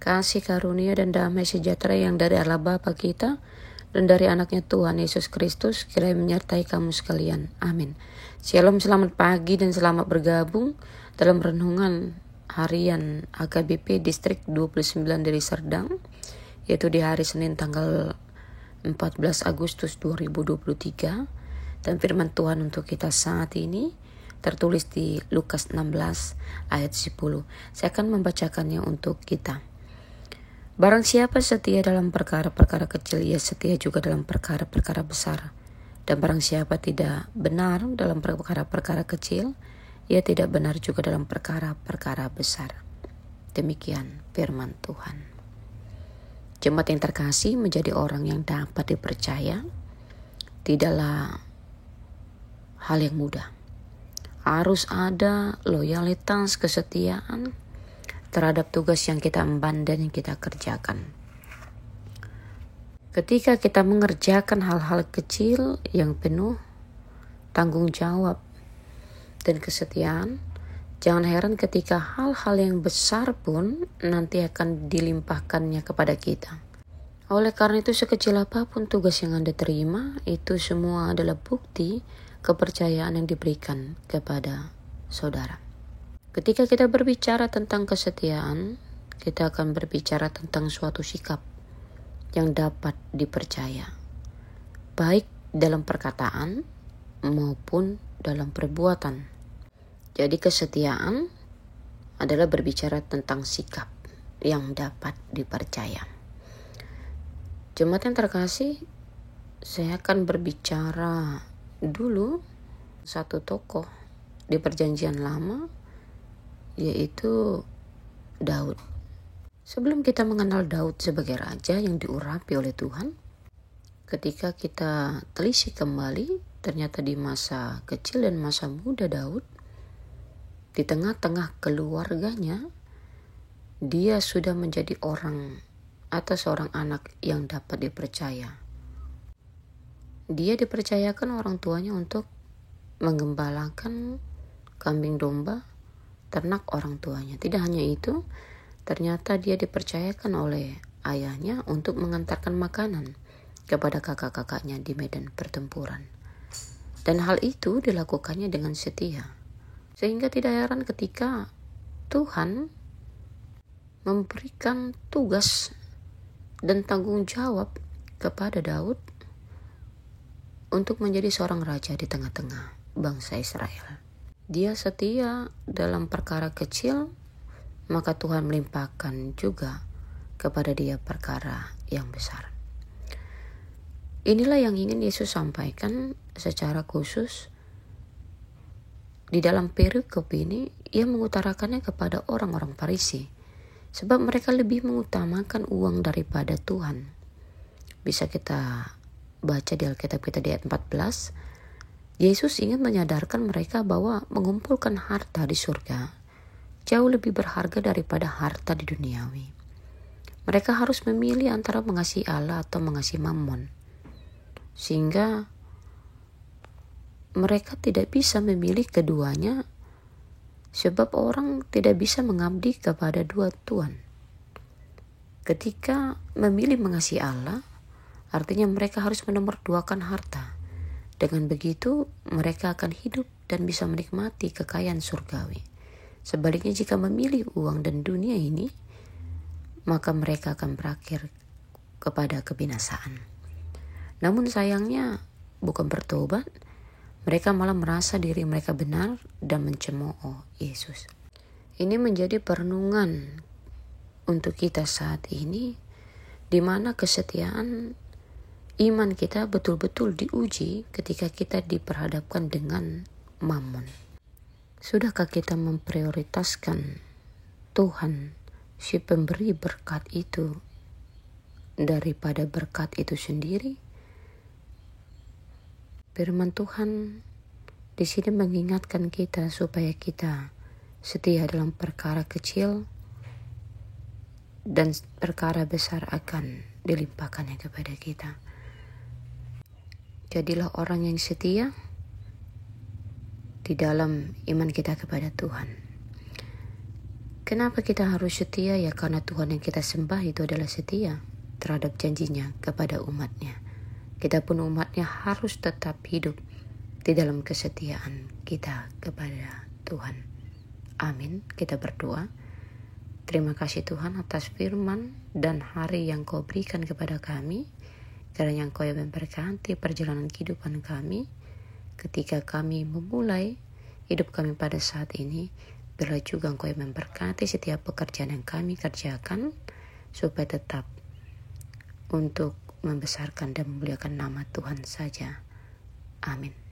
Kasih karunia dan damai sejahtera yang dari Allah Bapa kita dan dari anaknya Tuhan Yesus Kristus kiranya menyertai kamu sekalian. Amin. Shalom, selamat pagi dan selamat bergabung dalam renungan harian HKBP Distrik 29 dari Serdang, yaitu di hari Senin tanggal 14 Agustus 2023. Dan firman Tuhan untuk kita saat ini tertulis di Lukas 16 ayat 10. Saya akan membacakannya untuk kita. Barang siapa setia dalam perkara-perkara kecil, ia setia juga dalam perkara-perkara besar. Dan barang siapa tidak benar dalam perkara-perkara kecil, ia tidak benar juga dalam perkara-perkara besar. Demikian firman Tuhan. Jemaat yang terkasih, menjadi orang yang dapat dipercaya tidaklah hal yang mudah. Harus ada loyalitas, kesetiaan terhadap tugas yang kita emban dan yang kita kerjakan. Ketika kita mengerjakan hal-hal kecil yang penuh tanggung jawab dan kesetiaan, jangan heran ketika hal-hal yang besar pun nanti akan dilimpahkannya kepada kita. Oleh karena itu, sekecil apapun tugas yang Anda terima, itu semua adalah bukti kepercayaan yang diberikan kepada saudara. Ketika kita berbicara tentang kesetiaan, kita akan berbicara tentang suatu sikap yang dapat dipercaya, baik dalam perkataan maupun dalam perbuatan. Jadi kesetiaan adalah berbicara tentang sikap yang dapat dipercaya. Jemaat yang terkasih, saya akan berbicara dulu satu tokoh di Perjanjian Lama, yaitu Daud. Sebelum kita mengenal Daud sebagai raja yang diurapi oleh Tuhan, ketika kita telisik kembali, ternyata di masa kecil dan masa muda Daud, di tengah-tengah keluarganya, dia sudah menjadi orang atau seorang anak yang dapat dipercaya. Dia dipercayakan orang tuanya untuk menggembalakan kambing domba ternak orang tuanya. Tidak hanya itu, ternyata dia dipercayakan oleh ayahnya untuk mengantarkan makanan kepada kakak-kakaknya di medan pertempuran. Dan hal itu dilakukannya dengan setia. Sehingga tidak heran ketika Tuhan memberikan tugas dan tanggung jawab kepada Daud untuk menjadi seorang raja di tengah-tengah bangsa Israel. Dia setia dalam perkara kecil, maka Tuhan melimpahkan juga kepada dia perkara yang besar. Inilah yang ingin Yesus sampaikan secara khusus. Di dalam perikop ini, ia mengutarakannya kepada orang-orang Farisi, sebab mereka lebih mengutamakan uang daripada Tuhan. Bisa kita baca di Alkitab kita di ayat 14, Yesus ingin menyadarkan mereka bahwa mengumpulkan harta di surga jauh lebih berharga daripada harta di duniawi. Mereka harus memilih antara mengasihi Allah atau mengasihi Mammon. Sehingga mereka tidak bisa memilih keduanya, sebab orang tidak bisa mengabdi kepada dua Tuhan. Ketika memilih mengasihi Allah, artinya mereka harus menomorduakan harta. Dengan begitu, mereka akan hidup dan bisa menikmati kekayaan surgawi. Sebaliknya, jika memilih uang dan dunia ini, maka mereka akan berakhir kepada kebinasaan. Namun sayangnya, bukan bertobat, mereka malah merasa diri mereka benar dan mencemooh Yesus. Ini menjadi perenungan untuk kita saat ini, di mana kesetiaan iman kita betul-betul diuji ketika kita diperhadapkan dengan Mammon. Sudahkah kita memprioritaskan Tuhan, si pemberi berkat itu, daripada berkat itu sendiri? Firman Tuhan di sini mengingatkan kita supaya kita setia dalam perkara kecil dan perkara besar akan dilimpahkannya kepada kita. Jadilah orang yang setia di dalam iman kita kepada Tuhan. Kenapa kita harus setia? Ya karena Tuhan yang kita sembah itu adalah setia terhadap janjinya kepada umatnya. Kita pun umatnya harus tetap hidup di dalam kesetiaan kita kepada Tuhan. Amin. Kita berdoa. Terima kasih Tuhan atas firman dan hari yang Kau berikan kepada kami. Kiranya Engkau yang memberkati perjalanan kehidupan kami ketika kami memulai hidup kami pada saat ini. Biarlah juga Engkau yang memberkati setiap pekerjaan yang kami kerjakan supaya tetap untuk membesarkan dan memuliakan nama Tuhan saja. Amin.